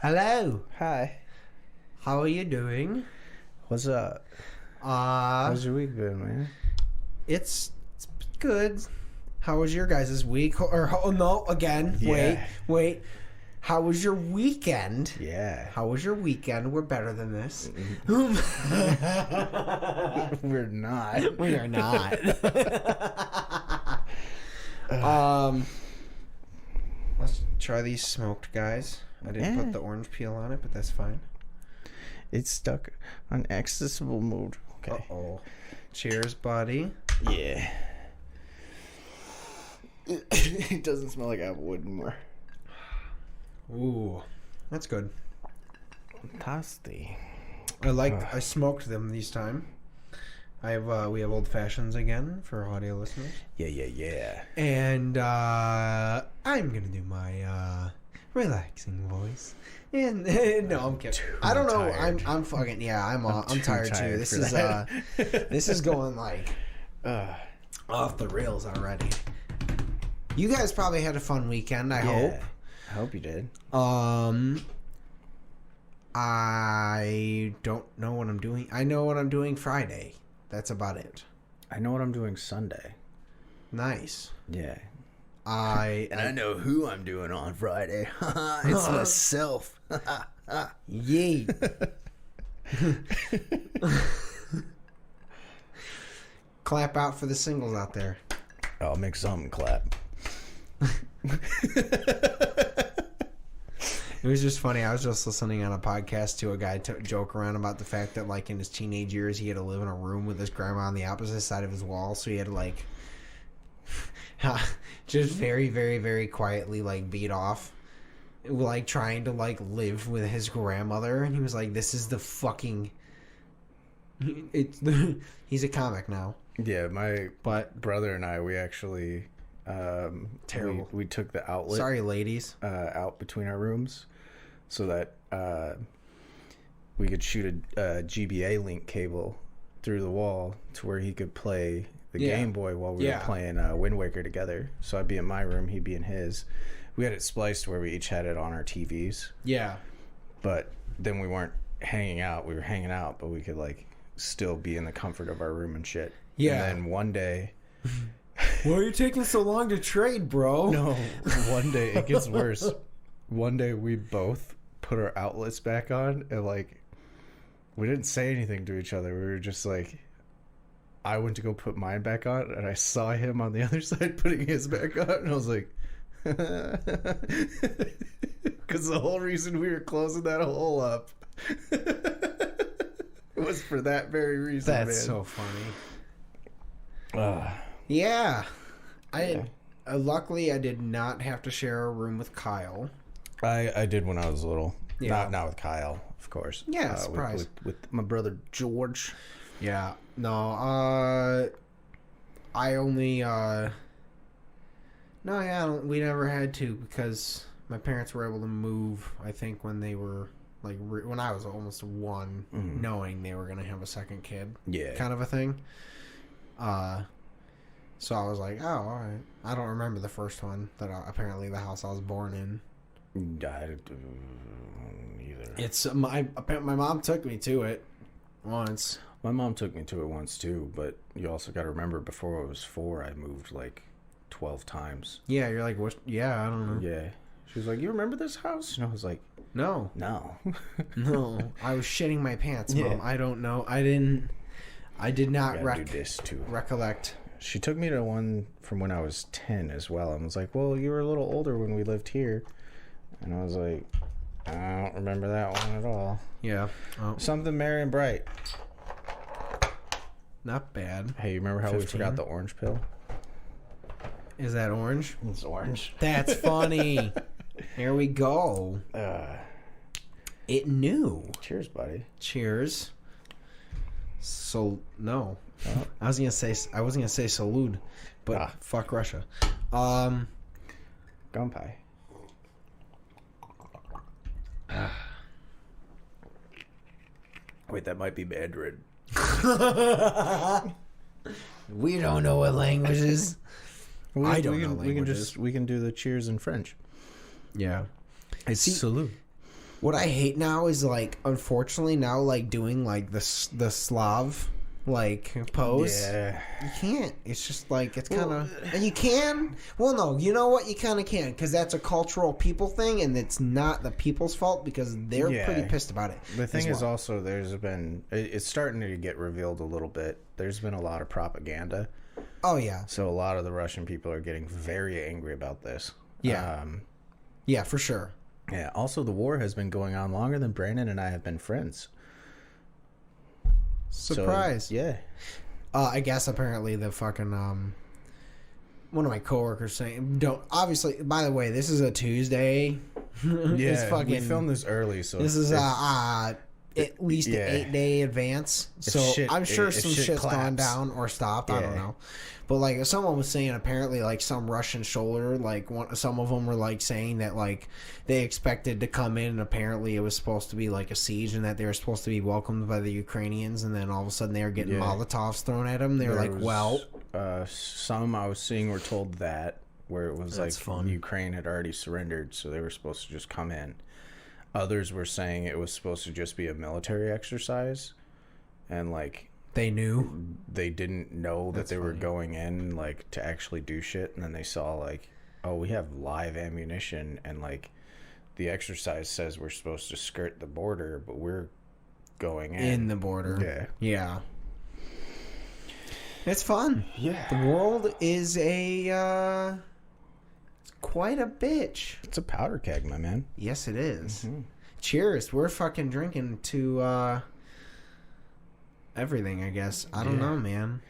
Hello. Hi. How are you doing? What's up? How's your week been, man? It's good. How was your guys' week? Or oh no, again. Yeah. Wait. How was your weekend? Yeah. How was your weekend? We're better than this. We're not. We are not. Let's try these smoked guys. I didn't put the orange peel on it, but that's fine. It's stuck on accessible mode. Okay. Uh-oh. Cheers, buddy. Yeah. It doesn't smell like applewood anymore. Ooh, that's good. Tasty. I smoked them this time. We have old fashions again for audio listeners. Yeah. And I'm gonna do my relaxing voice. And no, I'm kidding. I don't know. Tired. I'm fucking I'm tired too. This is going like off the rails already. You guys probably had a fun weekend. I hope. I hope you did. I don't know what I'm doing. I know what I'm doing Friday. That's about it. I know what I'm doing Sunday. Nice. Yeah. I know who I'm doing on Friday. It's myself. Yay. Clap out for the singles out there. I'll make something clap. It was just funny. I was just listening on a podcast to a guy joke around about the fact that, like, in his teenage years, he had to live in a room with his grandma on the opposite side of his wall. So he had to, like, just very, very, very quietly, like, beat off, like, trying to, like, live with his grandmother. And he was like, this is the fucking... He's a comic now. Yeah, my brother and I, we actually... Terrible. We took the outlet. Sorry, ladies. Out between our rooms, so that we could shoot a GBA link cable through the wall to where he could play the Game Boy while we were playing Wind Waker together. So I'd be in my room, he'd be in his. We had it spliced where we each had it on our TVs. Yeah. But then we weren't hanging out. We were hanging out, but we could like still be in the comfort of our room and shit. Yeah. And then one day. Why are you taking so long to trade, bro? No, one day it gets worse. One day we both put our outlets back on and like we didn't say anything to each other. We were just like, I went to go put mine back on and I saw him on the other side putting his back on and I was like, because the whole reason we were closing that hole up was for that very reason. That's so funny. Yeah. Luckily I did not have to share a room with Kyle. I did when I was little. Yeah. Not with Kyle, of course. Yeah, surprise. With my brother George. Yeah. No, I only we never had to because my parents were able to move, I think, when they were like when I was almost one, knowing they were going to have a second kid. Yeah. Kind of a thing. So I was like, oh, all right. I don't remember the first one apparently the house I was born in. Either. It's my mom took me to it once. My mom took me to it once too, but you also got to remember before I was 4, I moved like 12 times. Yeah, you're like, what? Yeah, I don't know. Yeah. She was like, you remember this house? And I was like, no. No. I was shitting my pants, Mom. I don't know. I did not recollect. She took me to one from when I was 10 as well and was like, well, you were a little older when we lived here. And I was like, I don't remember that one at all. Yeah. Oh. Something merry and bright. Not bad. Hey, you remember how 15? We forgot the orange pill? Is that orange? It's orange. That's funny. Here we go. It knew. Cheers, buddy. Cheers. So, no. Oh. I wasn't gonna say salud, but fuck Russia. Gunpie. Wait, that might be Mandarin. We don't know what languages. I don't know languages. We can do the cheers in French. Yeah. It's salute. What I hate now is, like, unfortunately now, like, doing, like, the Slav, like, pose. Yeah. You can't. It's just, like, it's kind of... And you can? Well, no. You know what? You kind of can, because that's a cultural people thing, and it's not the people's fault, because they're pretty pissed about it. The thing is also, there's been... It's starting to get revealed a little bit. There's been a lot of propaganda. Oh, yeah. So a lot of the Russian people are getting very angry about this. Yeah. Yeah, for sure. Yeah. Also, the war has been going on longer than Brandon and I have been friends. Surprise. So, yeah. I guess apparently the fucking one of my coworkers saying obviously, by the way, this is a Tuesday. Yeah, we filmed this early, so this is at least an 8-day advance. So I'm sure some shit's gone down or stopped. I don't know. But, like, someone was saying, apparently, like, some Russian soldier, like, some of them were, like, saying that, like, they expected to come in, and apparently it was supposed to be, like, a siege, and that they were supposed to be welcomed by the Ukrainians, and then all of a sudden they were getting Molotovs thrown at them. They were like, well... some I was seeing were told that, where it was, like, Ukraine had already surrendered, so they were supposed to just come in. Others were saying it was supposed to just be a military exercise, and, like... They knew. They didn't know that they were going in, like, to actually do shit. And then they saw, like, oh, we have live ammunition. And, like, the exercise says we're supposed to skirt the border, but we're going in the border. Yeah. It's fun. Yeah. The world is it's quite a bitch. It's a powder keg, my man. Yes, it is. Mm-hmm. Cheers. We're fucking drinking to... everything, I guess. I don't know, man.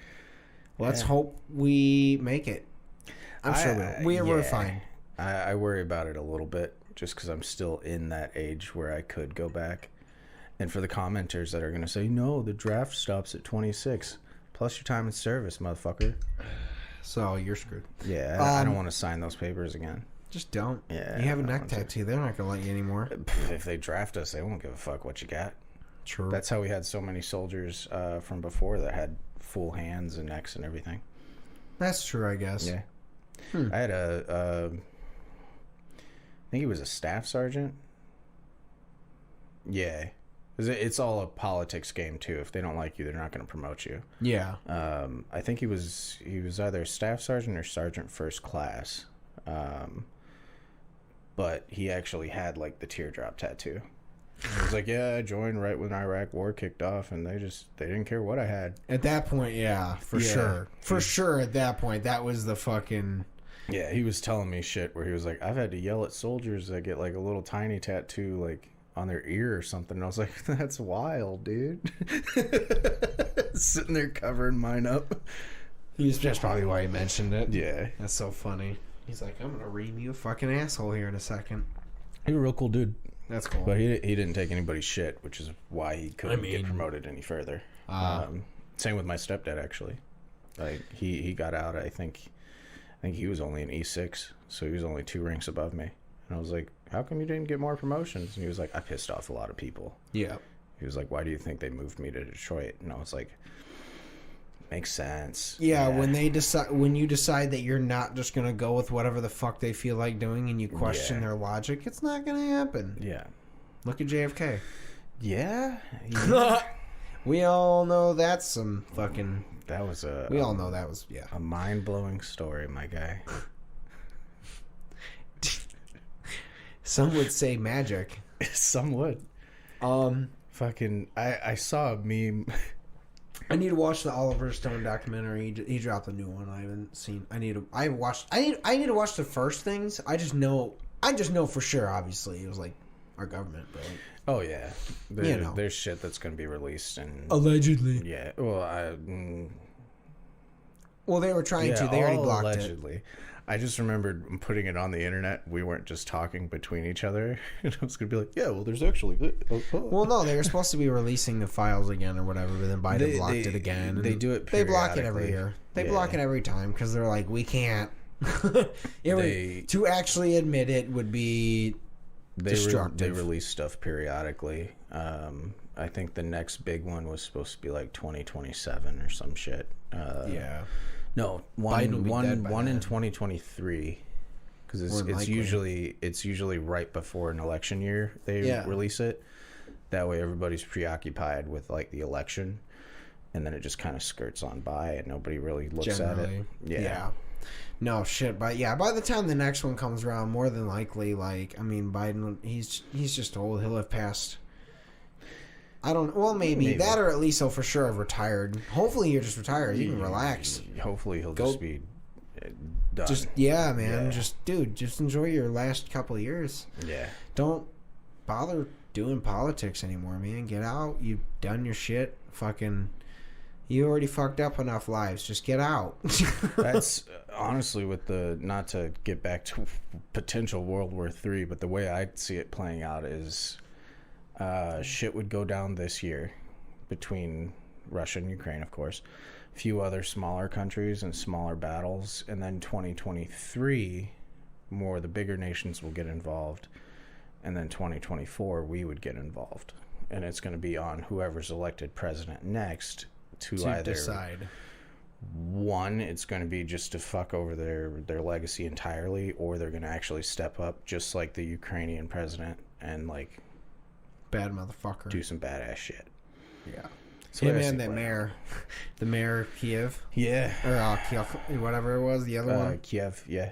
Let's hope we make it. I'm sure we're fine. I worry about it a little bit just because I'm still in that age where I could go back. And for the commenters that are going to say, no, the draft stops at 26 plus your time in service, motherfucker. So you're screwed. Yeah, I don't want to sign those papers again. Just don't. Yeah, you have a neck tattoo. They're not going to let you anymore. If they draft us, they won't give a fuck what you got. True. That's how we had so many soldiers from before that had full hands and necks and everything. That's true, I guess. Yeah. I had I think he was a staff sergeant. Yeah. It's all a politics game, too. If they don't like you, they're not going to promote you. Yeah. I think he was either staff sergeant or sergeant first class. But he actually had, like, the teardrop tattoo. I was like, yeah, I joined right when Iraq war kicked off, and they didn't care what I had. At that point, yeah, for sure. For sure, at that point, that was the fucking... Yeah, he was telling me shit where he was like, I've had to yell at soldiers that get, like, a little tiny tattoo, like, on their ear or something. And I was like, that's wild, dude. Sitting there covering mine up. That's probably why he mentioned it. Yeah. That's so funny. He's like, I'm going to ream you a fucking asshole here in a second. He's a real cool dude. That's cool. But he didn't take anybody's shit, which is why he couldn't get promoted any further. Same with my stepdad, actually. Like, he got out, I think he was only an E6, so he was only 2 ranks above me. And I was like, how come you didn't get more promotions? And he was like, I pissed off a lot of people. Yeah. He was like, why do you think they moved me to Detroit? And I was like, makes sense. Yeah, when you decide that you're not just gonna go with whatever the fuck they feel like doing, and you question their logic, it's not gonna happen. Yeah. Look at JFK. Yeah. We all know that's some fucking... That was we all know that was, a mind-blowing story, my guy. Some would say magic. Some would. Fucking... I saw a meme... I need to watch the Oliver Stone documentary. He dropped a new one I haven't seen. I need to watch the first things. I just know for sure, obviously, it was like our government, but like, oh yeah. There's shit that's gonna be released and allegedly. Yeah. Well, they were trying to. They already blocked allegedly. it. I just remembered putting it on the internet. We weren't just talking between each other. And I was going to be like, yeah, well, there's actually... Well, no, they were supposed to be releasing the files again or whatever, but then Biden blocked it again. They do it periodically. They block it every year. They block it every time because they're like, we can't. To actually admit it would be destructive. They release stuff periodically. I think the next big one was supposed to be like 2027 or some shit. Yeah. No, one in 2023, because it's usually right before an election year they release it. That way everybody's preoccupied with like the election, and then it just kind of skirts on by and nobody really looks at it. Yeah. No shit, but by the time the next one comes around, more than likely, like, I mean, Biden, he's just old. He'll have passed. Maybe that, or at least he'll for sure have retired. Hopefully you're just retired. You can relax. Hopefully he'll just be done. Just just enjoy your last couple of years. Yeah. Don't bother doing politics anymore, man. Get out. You've done your shit. Fucking, you already fucked up enough lives. Just get out. That's honestly not to get back to potential World War III, but the way I see it playing out is shit would go down this year between Russia and Ukraine, of course, a few other smaller countries and smaller battles, and then 2023 more of the bigger nations will get involved, and then 2024 we would get involved, and it's going to be on whoever's elected president next to either decide. One, it's going to be just to fuck over their legacy entirely, or they're going to actually step up just like the Ukrainian president and like bad motherfucker do some badass shit. Yeah. So him and the mayor of Kiev. Yeah. Or Kiev, whatever it was, the other one. Kiev, yeah.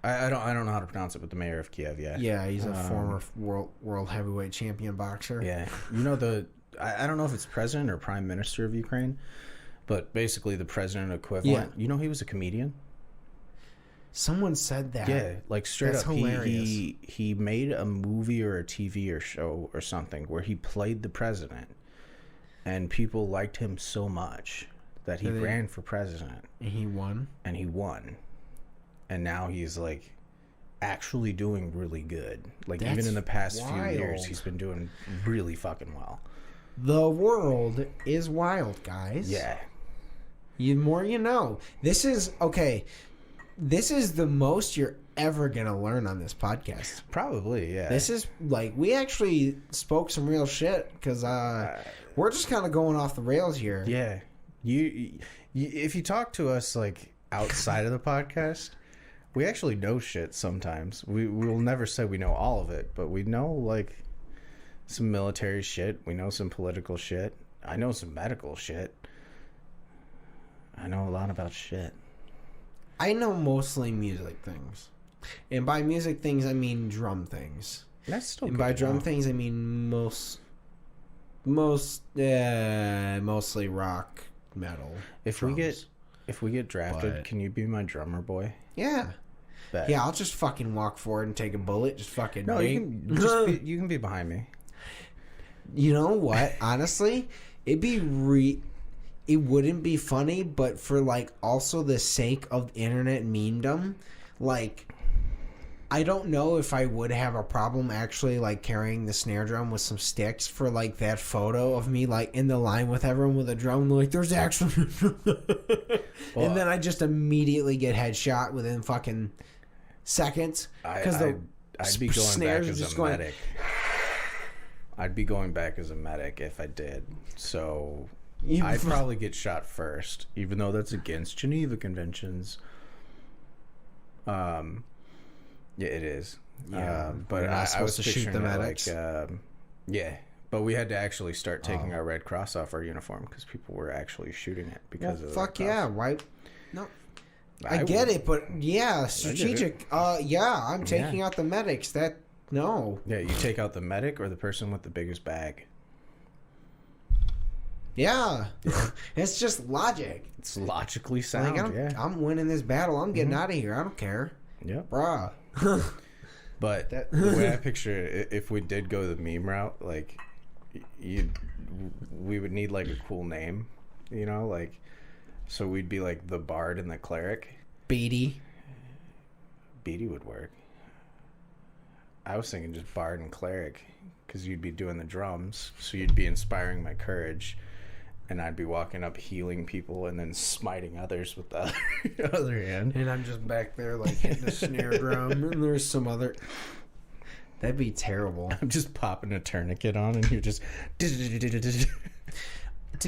I don't know how to pronounce it, but the mayor of Kiev, yeah. Yeah, he's a former world heavyweight champion boxer. Yeah. You know, I don't know if it's president or prime minister of Ukraine, but basically the president equivalent. Yeah. You know, he was a comedian. Someone said that. Yeah, like straight That's up. Hilarious. He made a movie or a TV or show or something where he played the president, and people liked him so much that he ran for president. And he won. And now he's like actually doing really good. Like That's even in the past wild. few years, he's been doing really fucking well. The world is wild, guys. Yeah. The more you know. This is the most you're ever going to learn on this podcast. Probably, yeah. This is, like, we actually spoke some real shit, because we're just kind of going off the rails here. Yeah. You, if you talk to us, like, outside of the podcast, we actually know shit sometimes. We'll never say we know all of it, but we know, like, some military shit. We know some political shit. I know some medical shit. I know a lot about shit. I know mostly music things. And by music things, I mean drum things. That's still and by drum things, I mean mostly rock, metal. If drums. we get drafted, can you be my drummer boy? Yeah. Bet. Yeah, I'll just fucking walk forward and take a bullet. Just fucking. No, you can be behind me. You know what? Honestly, it wouldn't be funny, but for like also the sake of internet memedom, like I don't know if I would have a problem actually like carrying the snare drum with some sticks for like that photo of me like in the line with everyone with a drum, like there's actually and then I just immediately get headshot within fucking seconds because I'd be going back as a medic. I'd be going back as a medic if I did. So I'd probably get shot first, even though that's against Geneva Conventions. Yeah, it is. Yeah, but I was to shoot the medics. Yeah, but we had to actually start taking our Red Cross off our uniform because people were actually shooting it because of fuck yeah, why? No, I get it, but yeah, strategic. I'm taking out the medics. No. Yeah, you take out the medic or the person with the biggest bag. Yeah. It's just logic. It's logically sound. Like, I'm winning this battle. I'm getting out of here. I don't care. Yep. Bruh. But the way I picture it, if we did go the meme route, like, we would need, like, a cool name, you know? Like, so we'd be, like, the Bard and the Cleric. Beatty would work. I was thinking just Bard and Cleric, because you'd be doing the drums, so you'd be inspiring my courage, and I'd be walking up healing people and then smiting others with the other hand. And I'm just back there like hitting the snare drum, and there's some other... That'd be terrible. I'm just popping a tourniquet on, and you're just... To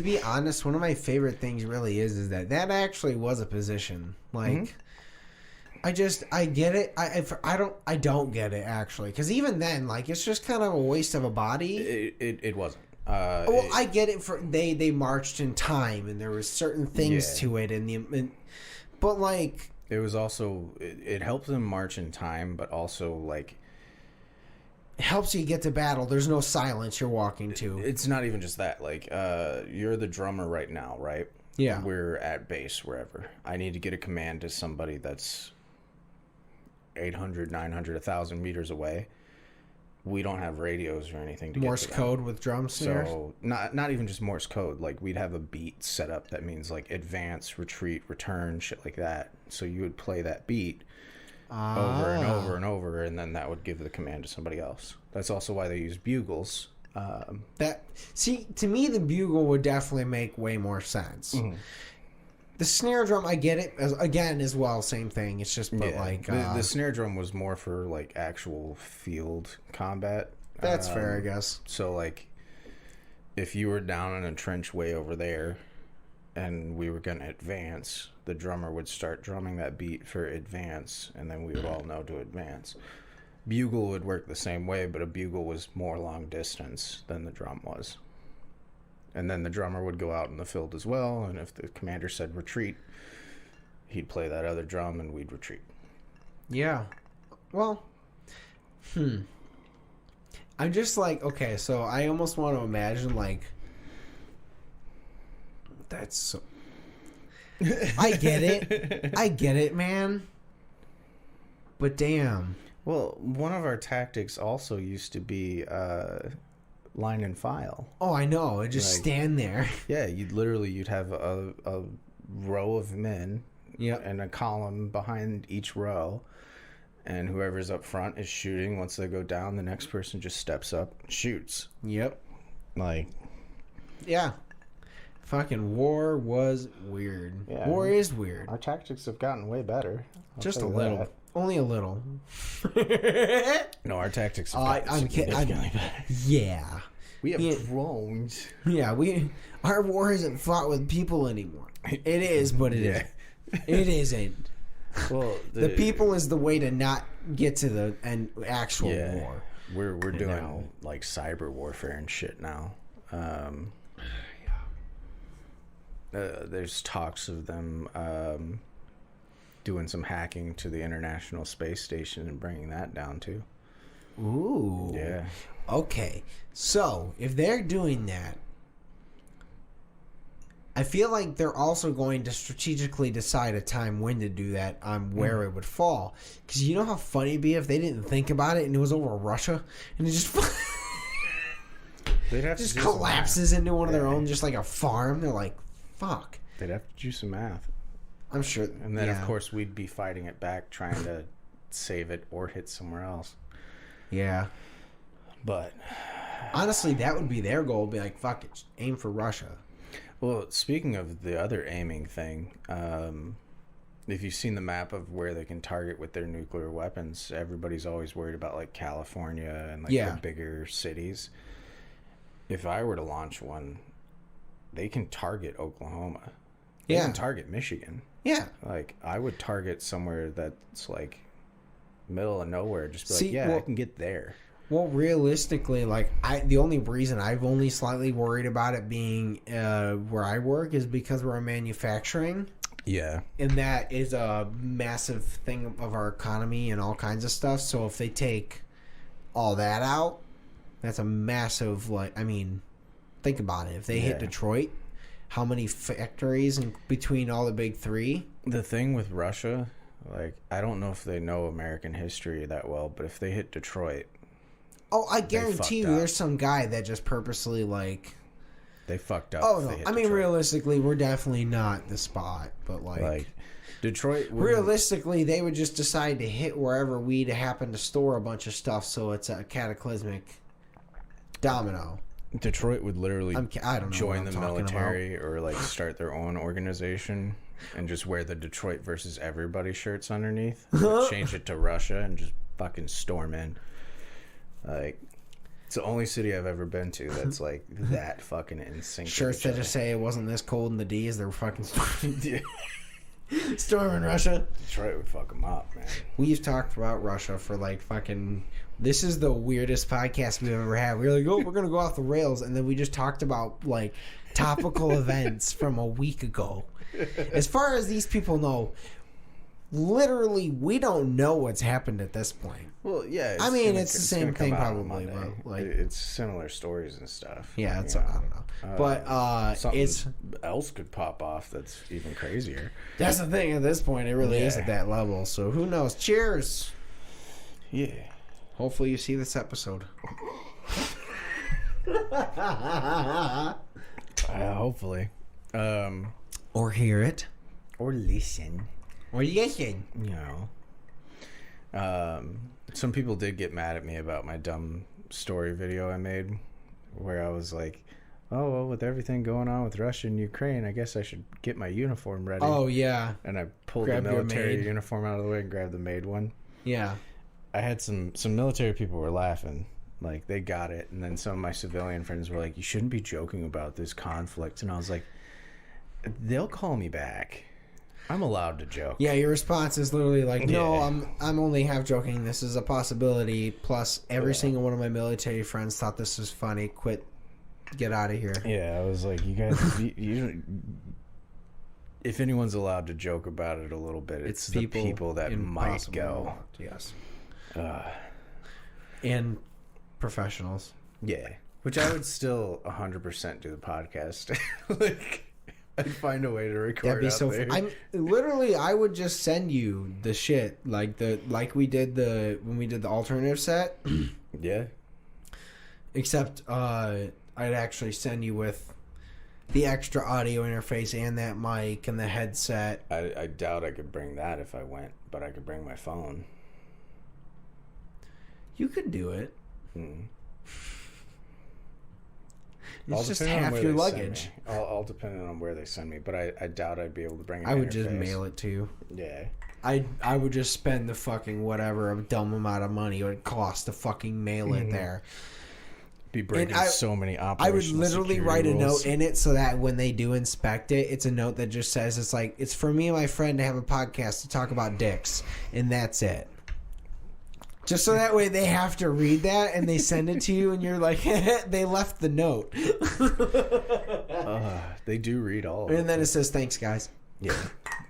be honest, one of my favorite things really is that actually was a position. Like... I get it. I don't get it actually, because even then, like, it's just kind of a waste of a body. It wasn't. I get it. They marched in time, and there was certain things to it, but like it was also it helped them march in time, but also like it helps you get to battle. There's no silence you're walking to. It's not even just that. Like, you're the drummer right now, right? Yeah. We're at base, wherever. I need to get a command to somebody that's 800, 900, 1,000 meters away. We don't have radios or anything to Morse get to them. code with drum snares? So, not even just Morse code. Like, we'd have a beat set up that means, like, advance, retreat, return, shit like that. So you would play that beat over and over and over, and then that would give the command to somebody else. That's also why they use bugles. To me, the bugle would definitely make way more sense. Mm-hmm. The snare drum, I get it. As well, same thing. It's just, the snare drum was more for like actual field combat. That's fair, I guess. So, like, if you were down in a trench way over there, and we were going to advance, the drummer would start drumming that beat for advance, and then we would all know to advance. Bugle would work the same way, but a bugle was more long distance than the drum was. And then the drummer would go out in the field as well, and if the commander said retreat, he'd play that other drum and we'd retreat. Yeah. Well, I'm just like, okay, so I almost want to imagine, like, that's so... I get it, man. But damn. Well, one of our tactics also used to be line and file. Oh, I know. It just stand there. Yeah, you'd have a row of men, and a column behind each row, and whoever's up front is shooting. Once they go down, the next person just steps up and shoots. Yep. Like, yeah. Fucking war was weird. Yeah, war is weird. Our tactics have gotten way better. Just a little. That. Only a little. No, our tactics have gotten significantly better. Yeah. We have drones. Yeah, our war isn't fought with people anymore. It is, but it isn't. It isn't. Well, the people is the way to not get to the actual war. We're doing like cyber warfare and shit now. There's talks of them doing some hacking to the International Space Station and bringing that down too. Ooh. Yeah. Okay. So, if they're doing that, I feel like they're also going to strategically decide a time when to do that on where it would fall. Because you know how funny it'd be if they didn't think about it and it was over Russia and it just just collapses into one of their own, just like a farm. They're like, fuck. They'd have to do some math. I'm sure. And then, of course, we'd be fighting it back, trying to save it or hit somewhere else. Yeah. But honestly, that would be their goal. Be like, fuck it, aim for Russia. Well, speaking of the other aiming thing, if you've seen the map of where they can target with their nuclear weapons, everybody's always worried about, like, California and, like, the bigger cities. If I were to launch one, they can target Oklahoma. They can target Michigan. Yeah. Like, I would target somewhere that's, like, middle of nowhere. Just be I can get there. Well, realistically, like, the only reason I've only slightly worried about it being where I work is because we're manufacturing. Yeah. And that is a massive thing of our economy and all kinds of stuff. So if they take all that out, that's a massive, like, I mean, think about it. If they hit Detroit, how many factories in between all the big three? The thing with Russia, like, I don't know if they know American history that well, but if they hit Detroit... Oh, I guarantee you there's some guy that just purposely, like... They fucked up. Oh, no. I mean, realistically, we're definitely not the spot, but, like Detroit... Realistically, they would just decide to hit wherever we'd happen to store a bunch of stuff, so it's a cataclysmic domino. Detroit would literally join the military or, like, start their own organization and just wear the Detroit versus everybody shirts underneath. Change it to Russia and just fucking storm in. Like, it's the only city I've ever been to that's, like, that fucking in sync. Shirts that just say it wasn't this cold in the D's, they were fucking storming. Storming Russia. Detroit would fuck them up, man. We've talked about Russia for like fucking... This is the weirdest podcast we've ever had. We were like, oh, we're going to go off the rails. And then we just talked about like topical events from a week ago. As far as these people know, literally, we don't know what's happened at this point. Well, yeah. I mean, it's the same thing probably, but like it's similar stories and stuff. Yeah, it's I don't know, but something else could pop off that's even crazier. That's the thing. At this point, it really is at that level. So who knows? Cheers. Yeah. Hopefully, you see this episode. Hopefully, or hear it, or listen. What are you guessing? You know, some people did get mad at me about my dumb story video I made, where I was like, "Oh well, with everything going on with Russia and Ukraine, I guess I should get my uniform ready." Oh yeah, and I pulled the military uniform out of the way and grabbed the maid one. Yeah, I had some military people were laughing, like they got it, and then some of my civilian friends were like, "You shouldn't be joking about this conflict," and I was like, "They'll call me back. I'm allowed to joke." Yeah, your response is literally like, "No, I'm only half joking. This is a possibility." Plus, every single one of my military friends thought this was funny. Quit, get out of here. Yeah, I was like, "You guys, if anyone's allowed to joke about it a little bit, it's the people that might go." Yes. And professionals. Yeah, which I would still 100% do the podcast. Like. I'd find a way to record. That'd be so fun. I would just send you the shit like we did when we did the alternative set. Yeah. Except I'd actually send you with the extra audio interface and that mic and the headset. I doubt I could bring that if I went, but I could bring my phone. You could do it. It's all just half your luggage. All depending on where they send me, but I doubt I'd be able to bring it. I would just mail it to you. Yeah. I would just spend the fucking whatever a dumb amount of money it would cost to fucking mail it there. Be breaking so many operational I would literally write a rules. note in it so that when they do inspect it, it's a note that just says it's like it's for me and my friend to have a podcast to talk about dicks, and that's it. Just so that way they have to read that and they send it to you and you're like, they left the note. They do read all of it. it. And then it says, thanks, guys. Yeah.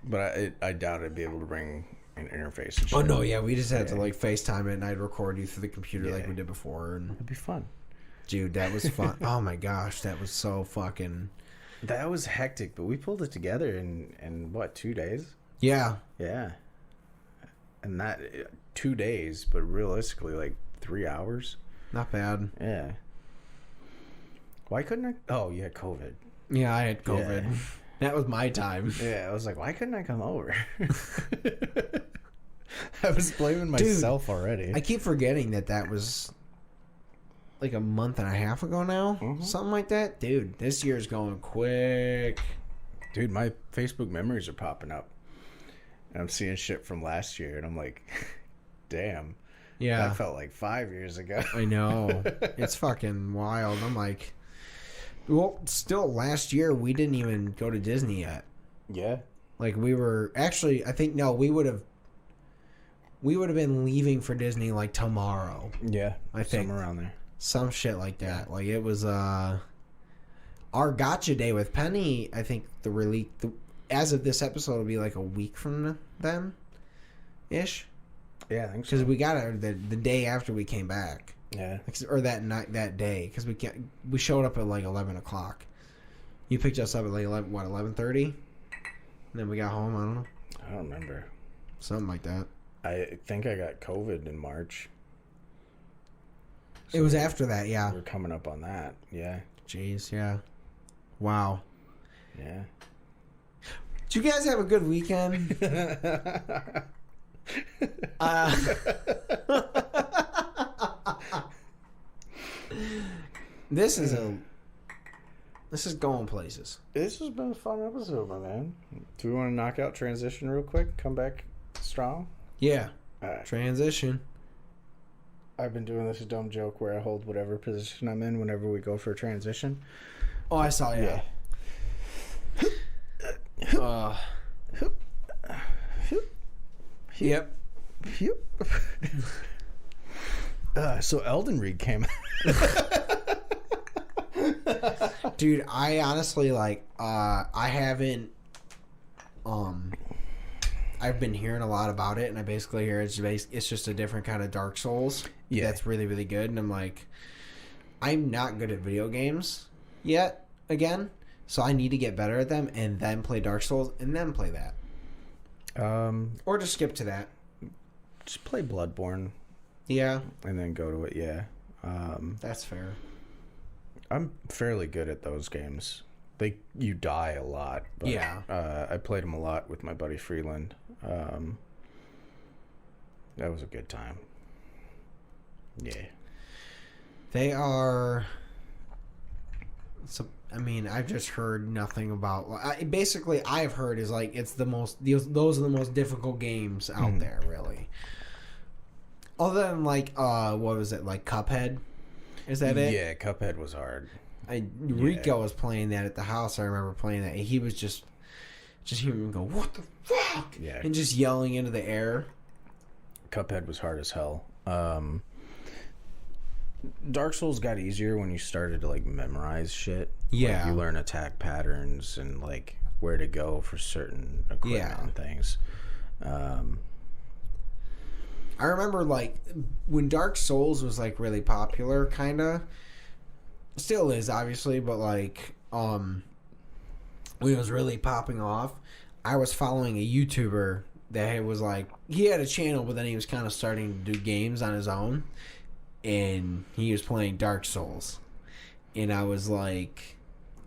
But I doubt I'd be able to bring an interface and shit. Oh, no, yeah. We just had to like FaceTime it and I'd record you through the computer like we did before. And it'd be fun. Dude, that was fun. Oh, my gosh. That was so fucking... That was hectic, but we pulled it together in what, 2 days? Yeah. Yeah. And that... 2 days, but realistically, like 3 hours. Not bad. Yeah. Why couldn't I? Oh, you had COVID. Yeah, I had COVID. Yeah. That was my time. Yeah, I was like, why couldn't I come over? I was blaming myself already. I keep forgetting that was like a month and a half ago now. Something like that. Dude, this year's going quick. Dude, my Facebook memories are popping up. And I'm seeing shit from last year, and I'm like... Damn. Yeah. That felt like 5 years ago. I know. It's fucking wild. I'm like, well, still last year we didn't even go to Disney yet. Yeah. Like we were actually, I think, no, we would have been leaving for Disney like tomorrow. Yeah. I think. Somewhere around there. Some shit like that. Like it was, our gotcha day with Penny, I think as of this episode will be like a week from then ish. Yeah, I think so. Because we got it the day after we came back. Yeah. Or that night, that day. Because we showed up at like 11 o'clock. You picked us up at like 11:30? And then we got home, I don't know. I don't remember. Something like that. I think I got COVID in March. So it was after that, yeah. We're coming up on that, yeah. Jeez, yeah. Wow. Yeah. Did you guys have a good weekend? This is going places. This has been a fun episode, my man. Do we want to knock out transition real quick? Come back strong? Yeah. All right. Transition. I've been doing this dumb joke where I hold whatever position I'm in whenever we go for a transition. Oh, I saw, yeah. Yep. So Elden Ring came Dude, I honestly I haven't I've been hearing a lot about it, and I basically hear it's just a different kind of Dark Souls. Yeah, that's really, really good. And I'm like, I'm not good at video games yet. Again, so I need to get better at them, and then play Dark Souls, and then play that. Or just skip to that. Just play Bloodborne. Yeah, and then go to it. Yeah, that's fair. I'm fairly good at those games. You die a lot. But, yeah. I played them a lot with my buddy Freeland. That was a good time. Yeah. They are... So, I mean, I've just heard nothing about... Basically, I've heard is like, it's the most... Those are the most difficult games out there, really. Other than like, what was it? Like Cuphead? Is that it? Yeah, Cuphead was hard. Rico was playing that at the house. I remember playing that. He was just hearing him go, "What the fuck?" Yeah, and just yelling into the air. Cuphead was hard as hell. Dark Souls got easier when you started to like memorize shit. Yeah, like, you learn attack patterns and like where to go for certain equipment and things. I remember like when Dark Souls was like really popular, kind of. Still is, obviously, but like when it was really popping off, I was following a YouTuber that was like, he had a channel, but then he was kind of starting to do games on his own, and he was playing Dark Souls, and I was like,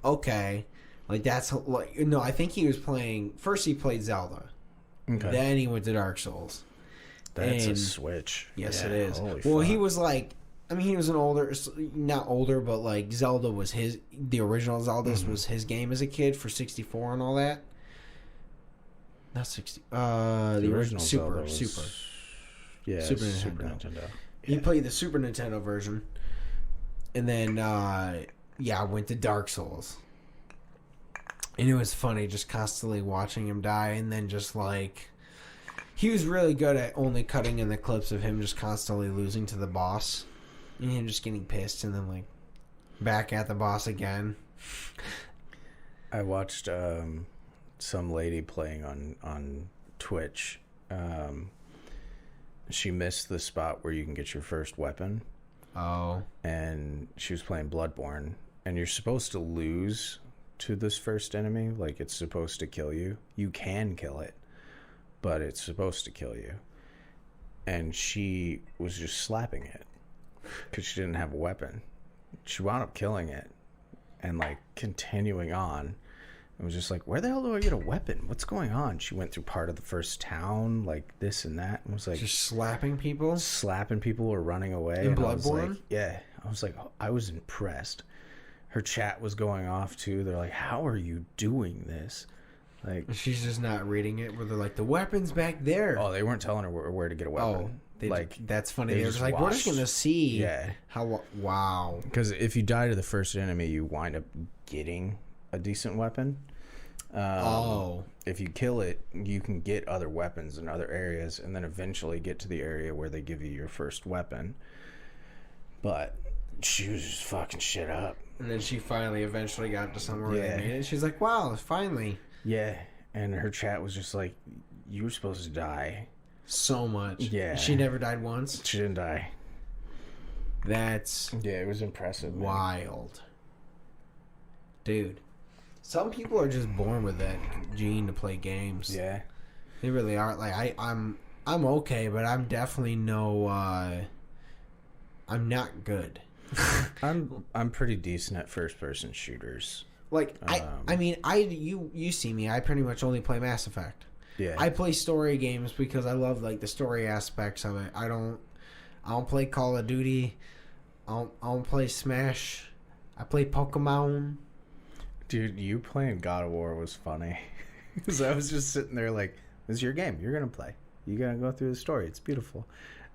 okay, like that's like, no, I think he was playing, first he played Zelda, then he went to Dark Souls. That's a switch. Yes, it is. Well, he was like, I mean, he was not older, but like Zelda was the original Zelda was his game as a kid for 64 and all that. Not 60. The original Super. Yeah, Super Nintendo. Yeah. He played the Super Nintendo version. And then, I went to Dark Souls. And it was funny just constantly watching him die, and then just like... He was really good at only cutting in the clips of him just constantly losing to the boss. And him just getting pissed and then, like, back at the boss again. I watched some lady playing on Twitch. She missed the spot where you can get your first weapon. Oh. And she was playing Bloodborne. And you're supposed to lose to this first enemy. Like, it's supposed to kill you. You can kill it, but it's supposed to kill you. And she was just slapping it because she didn't have a weapon. She wound up killing it and like continuing on. It was just like, where the hell do I get a weapon? What's going on? She went through part of the first town, like this and that, and was like just slapping people or running away. In Bloodborne? I was like, I was impressed. Her chat was going off too. They're like, how are you doing this? Like, she's just not reading it. Where they're like, the weapon's back there. Oh, they weren't telling her where to get a weapon. That's funny. They were just like, we're just gonna see. Yeah. How? Wow. Because if you die to the first enemy, you wind up getting a decent weapon. If you kill it, you can get other weapons in other areas, and then eventually get to the area where they give you your first weapon. But she was just fucking shit up. And then she finally, eventually got to somewhere where they made it. She's like, wow, finally. Yeah, and her chat was just like, you were supposed to die. So much. Yeah. She never died once? She didn't die. That's... Yeah, it was impressive. Wild. Man. Dude. Some people are just born with that gene to play games. Yeah. They really are. Like, I'm okay, but I'm definitely I'm not good. I'm pretty decent at first person shooters. Like you see me, I pretty much only play Mass Effect. Yeah. I play story games because I love like the story aspects of it. I don't play Call of Duty. I don't play Smash. I play Pokemon. Dude, you playing God of War was funny. Because I was just sitting there like, this is your game. You're going to play. You're going to go through the story. It's beautiful.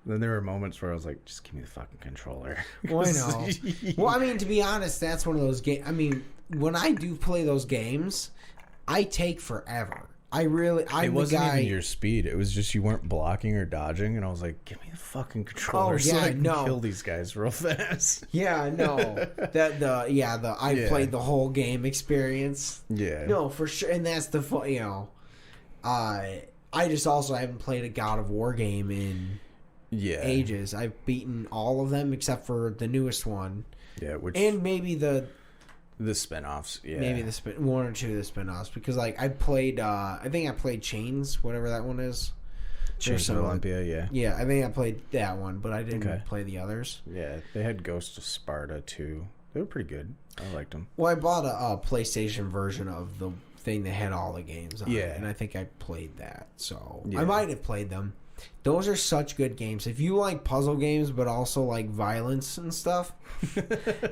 And then there were moments where I was like, just give me the fucking controller. Well, I know. Well, I mean, to be honest, that's one of those games. I mean, when I do play those games, I take forever. It wasn't even your speed. It was just you weren't blocking or dodging, and I was like, "Give me the fucking controller so I can kill these guys real fast." Yeah, no, I played the whole game experience. Yeah, no, for sure, and that's the fun. You know, I just also haven't played a God of War game in ages. I've beaten all of them except for the newest one. Yeah, and maybe the spin-offs, maybe one or two of the spin-offs, because like I played I think I played Chains, whatever that one is. Chains of Olympia, yeah, I think I played that one, but I didn't play the others. Yeah, they had Ghost of Sparta too. They were pretty good. I liked them. Well, I bought a PlayStation version of the thing that had all the games on it, and I think I played that, so I might have played them. Those are such good games. If you like puzzle games, but also like violence and stuff,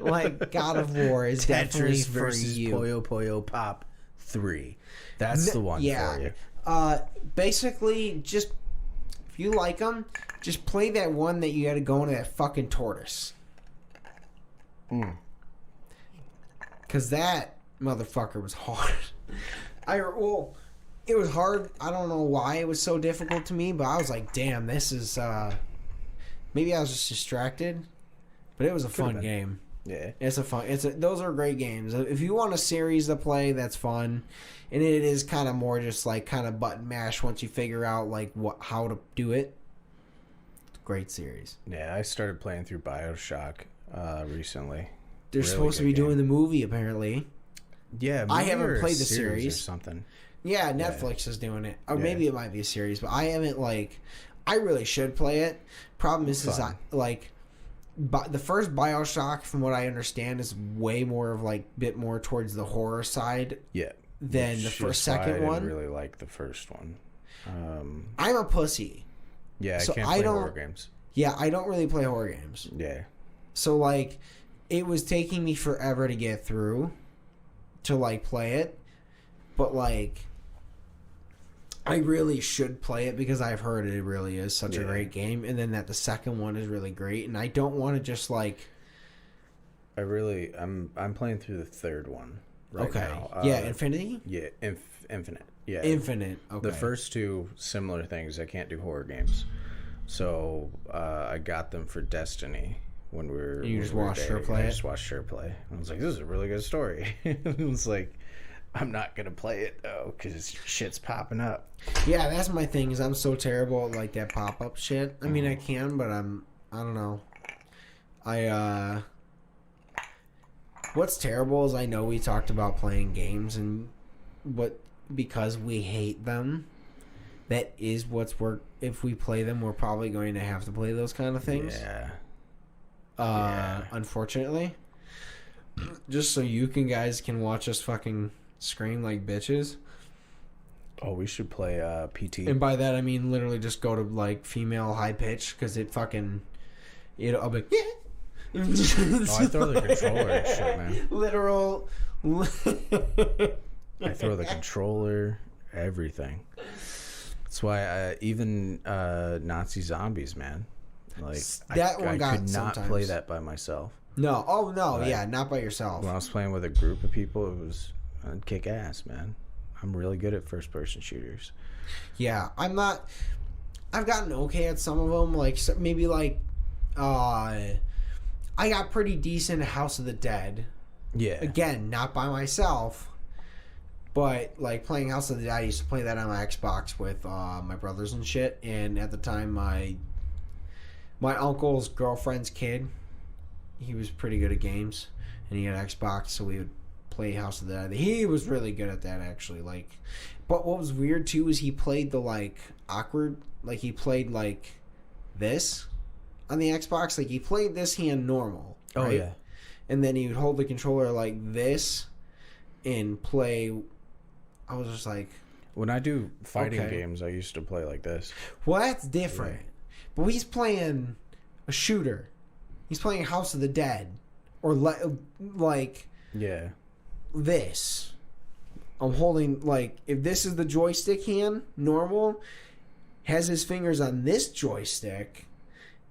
like God of War is definitely Tetris for versus you. Puyo Puyo Pop 3. That's the one for you. Basically, just if you like them, just play that one that you got to go into that fucking tortoise. Because that motherfucker was hard. It was hard. I don't know why it was so difficult to me, but I was like, damn, this is... maybe I was just distracted, but it was a fun game. Yeah. Those are great games. If you want a series to play, that's fun. And it is kind of more just like kind of button mash once you figure out like how to do it. Great series. Yeah, I started playing through BioShock recently. They're supposed to be doing the movie, apparently. Yeah, I haven't played the series or something. Yeah, Netflix is doing it. Or maybe it might be a series, but I haven't, like... I really should play it. Problem is the first BioShock, from what I understand, is way more of, like, bit more towards the horror side than the second one. I didn't really like the first one. I'm a pussy. Yeah, I can't play horror games. Yeah, I don't really play horror games. Yeah. So, like, it was taking me forever to get through to, like, play it. But, like... I really should play it because I've heard it really is such a great game, and then that the second one is really great, and I don't want to just like. I'm playing through the third one right now. Infinity. Yeah, Infinite. Yeah, Infinite. Okay. The first two similar things. I can't do horror games, so I got them for Destiny when we were. You just watched her play. I just watched her play. I was like, this is a really good story. It was like. I'm not gonna play it though because shit's popping up. Yeah, that's my thing. Is I'm so terrible at like that pop up shit. I mean, I can, but I don't know. What's terrible is I know we talked about playing games but because we hate them, that is if we play them, we're probably going to have to play those kind of things. Yeah. Unfortunately, just so you guys can watch us fucking. Scream like bitches. Oh, we should play PT. And by that I mean literally just go to like female high pitch because I'll be yeah. I throw the controller and shit, man. Literal. I throw the controller, everything. That's why even Nazi Zombies, man. Like that I could not play that by myself. No. Oh no. Yeah, not by yourself. When I was playing with a group of people, it was. I'd kick ass, man. I'm really good at first-person shooters. Yeah, I'm not... I've gotten okay at some of them. Like, maybe, like... I got pretty decent at House of the Dead. Yeah. Again, not by myself. But, like, playing House of the Dead, I used to play that on my Xbox with my brothers and shit. And at the time, my uncle's girlfriend's kid, he was pretty good at games. And he had an Xbox, so we would... play House of the Dead. He was really good at that actually. Like, but what was weird too is he played the like awkward. Like he played like this on the Xbox. Like he played this hand normal. Right? Oh yeah. And then he would hold the controller like this and play. I was just like, when I do fighting games, I used to play like this. Well, that's different. Yeah. But he's playing a shooter. He's playing House of the Dead, or like yeah. This I'm holding, like, if this is the joystick hand normal, has his fingers on this joystick,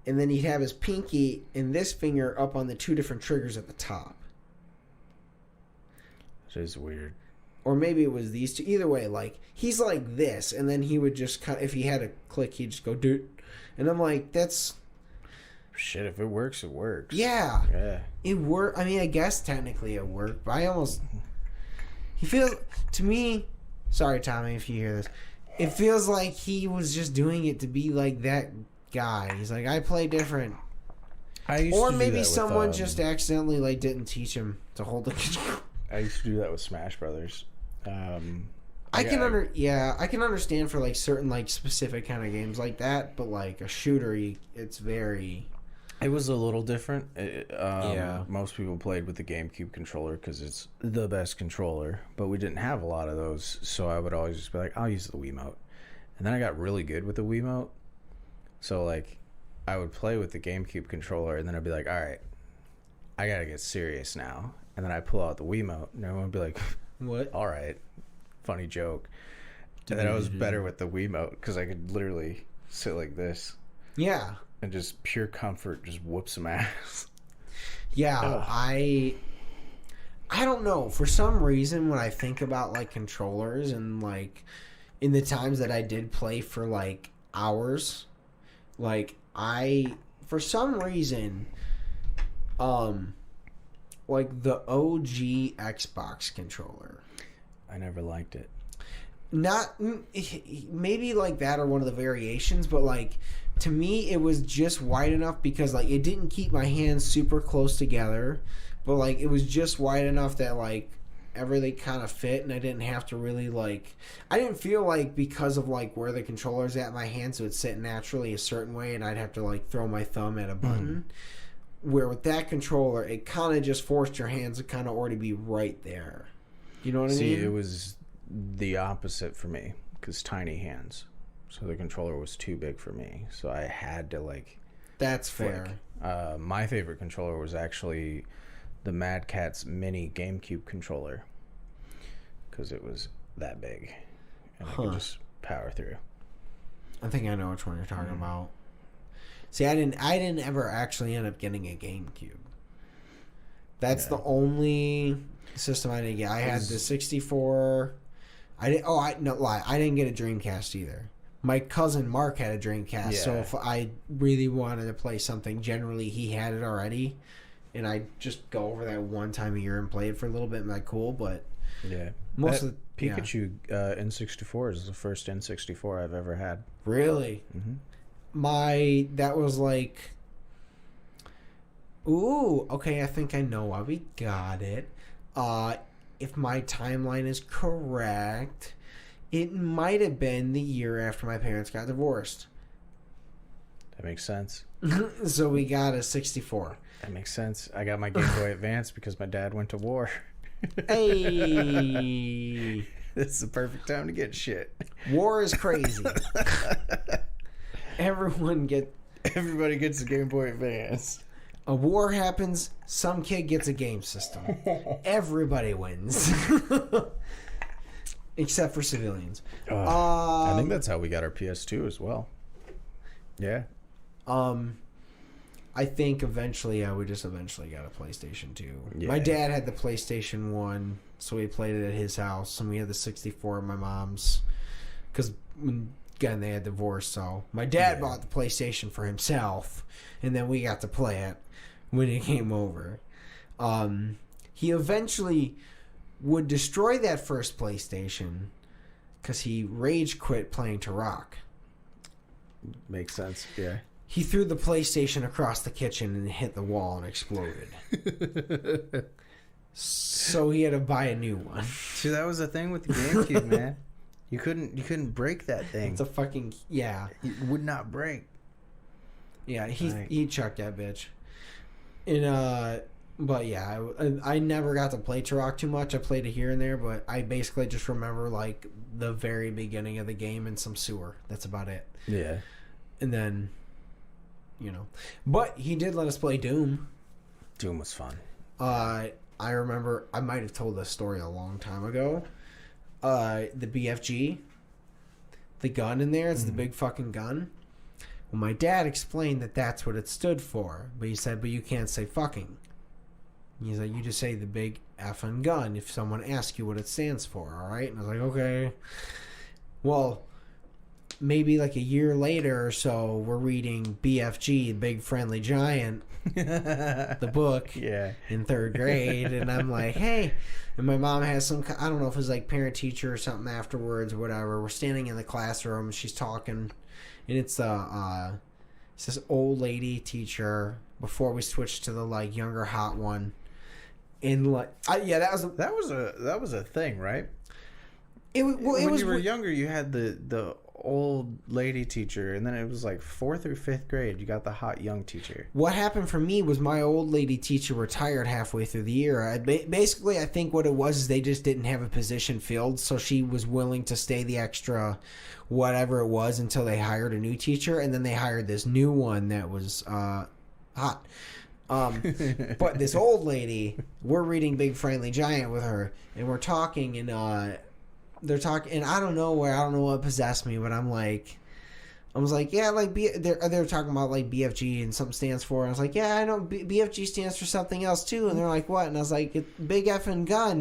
and then he'd have his pinky and this finger up on the two different triggers at the top. It is weird. or maybe it was these two. Either way, like he's like this, and then he would just if he had a click, he'd just go dude, and I'm like, that's shit. If it works, it works. Yeah, yeah, it worked. I mean, I guess technically it worked, but he feels to me. Sorry, Tommy, if you hear this, it feels like he was just doing it to be like that guy. He's like, I play different. Or maybe someone just accidentally like didn't teach him to hold the control. I used to do that with Smash Brothers. I can understand for like certain like specific kind of games like that, but like a shooter, it's very. It was a little different. Most people played with the GameCube controller because it's the best controller, but we didn't have a lot of those, so I would always just be like, I'll use the Wiimote. And then I got really good with the Wiimote, so like I would play with the GameCube controller, and then I'd be like, all right, I gotta get serious now. And then I pull out the Wiimote, and everyone would be like, what? All right, funny joke. And then I was better with the Wiimote because I could literally sit like this. Yeah. And just pure comfort, just whoop some ass. Yeah, ugh. I don't know. For some reason, when I think about like controllers and like in the times that I did play for like hours, like for some reason, like the OG Xbox controller. I never liked it. Not maybe like that or one of the variations, but like to me it was just wide enough because like it didn't keep my hands super close together, but like it was just wide enough that like everything kind of fit, and I didn't have to really like, I didn't feel like because of like where the controller's at, my hands would sit naturally a certain way and I'd have to like throw my thumb at a button. Where with that controller it kind of just forced your hands to kind of already be right there. You know what I mean? See, it was the opposite for me because tiny hands, so the controller was too big for me, so I had to like. That's fair. My favorite controller was actually the Mad Catz Mini GameCube controller because it was that big and I could just power through. I think I know which one you're talking about. See, I didn't ever actually end up getting a GameCube. That's the only system I didn't get. I had the 64. I didn't get a Dreamcast either. My cousin Mark had a Dreamcast, so if I really wanted to play something, generally he had it already, and I just go over that one time a year and play it for a little bit, and like cool. But most of the Pikachu N64 is the first N64 I've ever had. Really? Mm-hmm. That was like, ooh, okay, I think I know why we got it. If my timeline is correct, it might have been the year after my parents got divorced. That makes sense. So we got a 64. That makes sense. I got my Game Boy Advance because my dad went to war. Hey! This is the perfect time to get shit. War is crazy. Everybody gets a Game Boy Advance. A war happens, some kid gets a game system. Everybody wins. Except for civilians. I think that's how we got our PS2 as well. Yeah. I think eventually, we just eventually got a PlayStation 2. Yeah. My dad had the PlayStation 1, so we played it at his house, and we had the 64 at my mom's. Because, again, they had divorced, so my dad bought the PlayStation for himself, and then we got to play it when it came over. He eventually would destroy that first PlayStation because he rage quit playing Turok. Makes sense, yeah. He threw the PlayStation across the kitchen and hit the wall and exploded. So he had to buy a new one. See, that was the thing with the GameCube, man. You couldn't break that thing. It's a fucking It would not break. Yeah, he chucked that bitch. And but yeah, I never got to play Turok too much. I played it here and there, but I basically just remember like the very beginning of the game and some sewer. That's about it. Yeah. And then, but he did let us play Doom. Doom was fun. I remember I might have told this story a long time ago. The BFG, the gun in there, it's the big fucking gun. Well, my dad explained that that's what it stood for, but he said, but you can't say fucking. He's like, you just say the big effing gun if someone asks you what it stands for, all right? And I was like, okay. Well, maybe like a year later or so, we're reading BFG, Big Friendly Giant, the book, in 3rd grade, and I'm like, hey. And my mom has some, I don't know if it was like parent teacher or something afterwards or whatever. We're standing in the classroom, and she's talking, and it's this old lady teacher before we switched to the like younger hot one. And like, that was a thing, right? When you were younger, you had the old lady teacher, and then it was like 4th or 5th grade, you got the hot young teacher. What happened for me was my old lady teacher retired halfway through the year. Basically, I think what it was is they just didn't have a position filled, so she was willing to stay the extra whatever it was until they hired a new teacher, and then they hired this new one that was hot. But this old lady, we're reading Big Friendly Giant with her, and we're talking, and they're talking, and I don't know what possessed me, but I was like, yeah, like they're talking about like BFG and something stands for, and I was like, yeah, I know BFG stands for something else too, and they're like, what? And I was like, it's big effing gun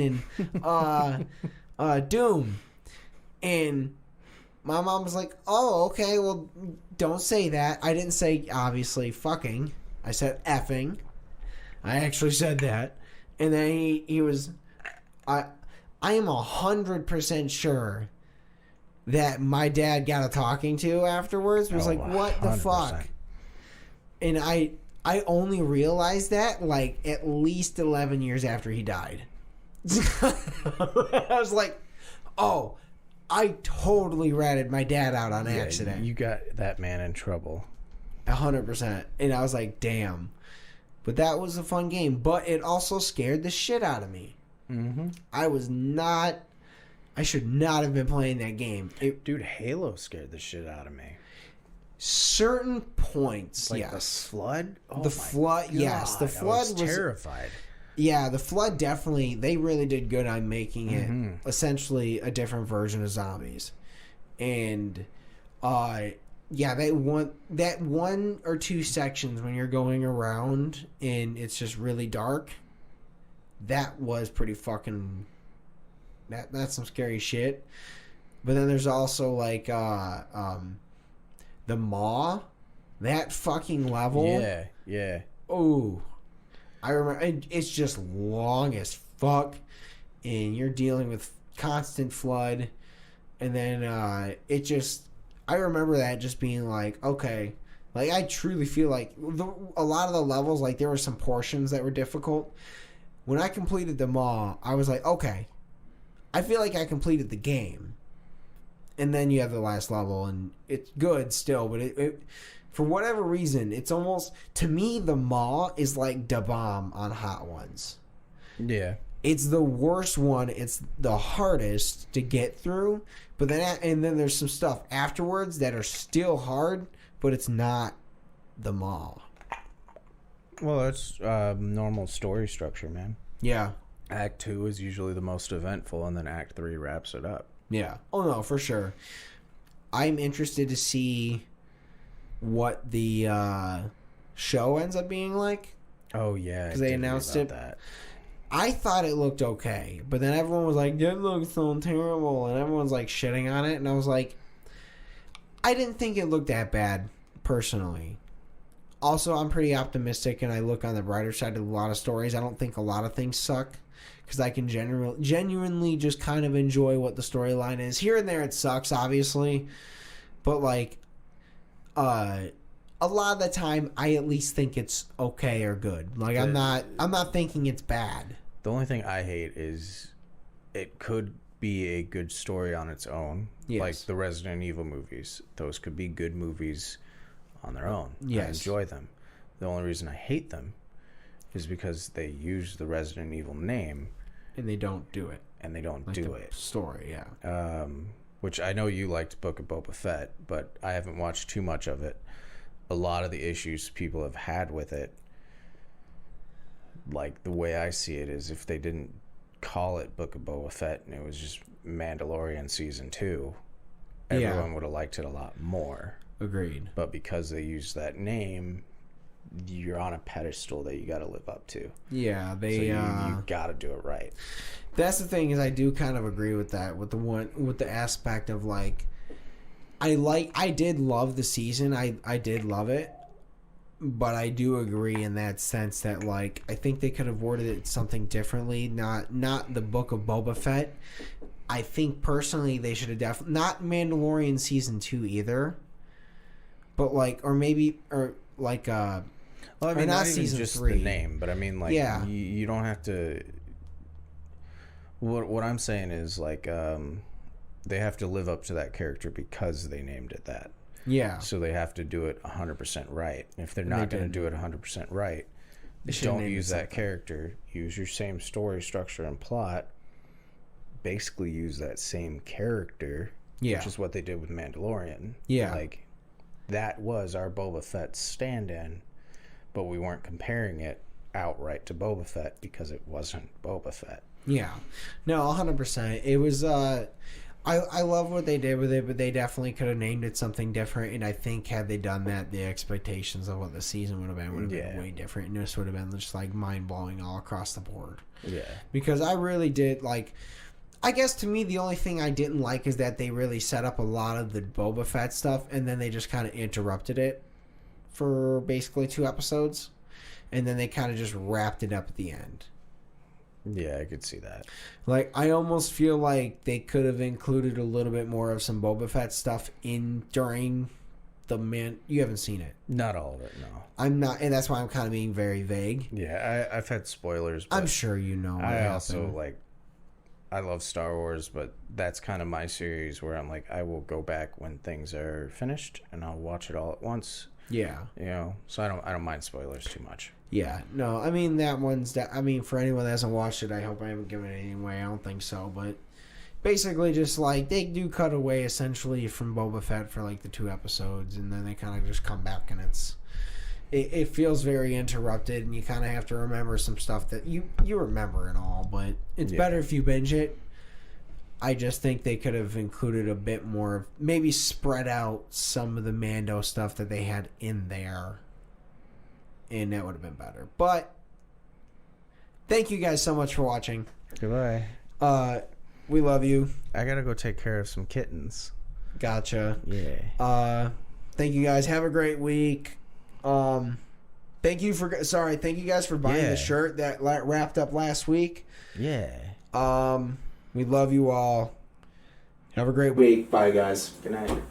and Doom, and my mom was like, oh, okay, well, don't say that. I didn't say obviously fucking. I said effing. I actually said that. And then he was... I am 100% sure that my dad got a talking to afterwards. It was like, what 100%. The fuck? And I only realized that like at least 11 years after he died. I was like, oh, I totally ratted my dad out on accident. You got that man in trouble. 100%. And I was like, damn. But that was a fun game. But it also scared the shit out of me. Mm-hmm. I should not have been playing that game. Dude, Halo scared the shit out of me. Certain points, like yes. The flood? Oh the flood, God, yes. The flood was terrified. Yeah, the flood definitely, they really did good on making it essentially a different version of zombies. And, yeah, that one or two sections when you're going around and it's just really dark, that was pretty fucking... That's some scary shit. But then there's also like the Maw, that fucking level. Yeah. Oh, I remember. It's just long as fuck, and you're dealing with constant flood, and then it just. I remember that just being like, okay, like I truly feel like a lot of the levels, like there were some portions that were difficult. When I completed the Maw, I was like, okay. I feel like I completed the game. And then you have the last level, and it's good still, but it for whatever reason, it's almost... To me, the Maw is like Da Bomb on Hot Ones. Yeah. It's the worst one. It's the hardest to get through. But then, and then there's some stuff afterwards that are still hard, but it's not the Maw. Well, that's normal story structure, man. Yeah. Act 2 is usually the most eventful, and then Act 3 wraps it up. Yeah. Oh, no, for sure. I'm interested to see what the show ends up being like. Oh, yeah. Because they announced it. That. I thought it looked okay, but then everyone was like, it looks so terrible, and everyone's like shitting on it, and I was like, I didn't think it looked that bad, personally. Also, I'm pretty optimistic, and I look on the brighter side of a lot of stories. I don't think a lot of things suck, because I can genuinely just kind of enjoy what the storyline is. Here and there it sucks, obviously, but like, a lot of the time, I at least think it's okay or good. Like, I'm not thinking it's bad. The only thing I hate is it could be a good story on its own. Yes. Like the Resident Evil movies. Those could be good movies on their own. Yes. I enjoy them. The only reason I hate them is because they use the Resident Evil name. And they don't do it. And they don't like do the it. Story, yeah. Which I know you liked Book of Boba Fett, but I haven't watched too much of it. A lot of the issues people have had with it, like the way I see it, is if they didn't call it Book of Boba Fett and it was just Mandalorian Season 2, everyone would have liked it a lot more. Agreed. But because they used that name, you're on a pedestal that you got to live up to. Yeah, so you got to do it right. That's the thing, is I do kind of agree with that, with the aspect of like, I did love the season. I did love it. But I do agree in that sense that, like, I think they could have worded it something differently. Not the Book of Boba Fett. I think personally they should have definitely not Mandalorian season 2 either. But like, or maybe, or like, well, I mean, not season just 3. The name, but I mean, like, yeah. you don't have to. What I'm saying is, like, they have to live up to that character because they named it that. Yeah. So they have to do it 100% right. If they're not going to do it 100% right, don't use that character. Use your same story structure and plot. Basically use that same character, which is what they did with Mandalorian. Yeah. Like, that was our Boba Fett stand-in, but we weren't comparing it outright to Boba Fett because it wasn't Boba Fett. Yeah. No, 100%. It was... I love what they did with it, but they definitely could have named it something different. And I think had they done that, the expectations of what the season would have been way different. And this would have been just like mind blowing all across the board. Yeah. Because I really did like. I guess to me the only thing I didn't like is that they really set up a lot of the Boba Fett stuff, and then they just kind of interrupted it for basically 2 episodes, and then they kind of just wrapped it up at the end. Yeah, I could see that. Like, I almost feel like they could have included a little bit more of some Boba Fett stuff in during the You haven't seen it. Not all of it, no. I'm not, and that's why I'm kind of being very vague. Yeah, I've had spoilers. But I'm sure you know. I also, like, I love Star Wars, but that's kind of my series where I'm like, I will go back when things are finished, and I'll watch it all at once. Yeah. You know, so I don't mind spoilers too much. Yeah, no, I mean, for anyone that hasn't watched it, I hope I haven't given it any away. I don't think so, but basically just like, they do cut away essentially from Boba Fett for like the 2 episodes, and then they kind of just come back, and it feels very interrupted, and you kind of have to remember some stuff that you remember and all, but it's better if you binge it. I just think they could have included a bit more, maybe spread out some of the Mando stuff that they had in there, and that would have been better. But thank you guys so much for watching. Goodbye. We love you. I gotta go take care of some kittens. Gotcha. Yeah. Thank you guys. Have a great week. Thank you guys for buying the shirt that wrapped up last week. Yeah. We love you all. Have a great week. Bye, guys. Good night.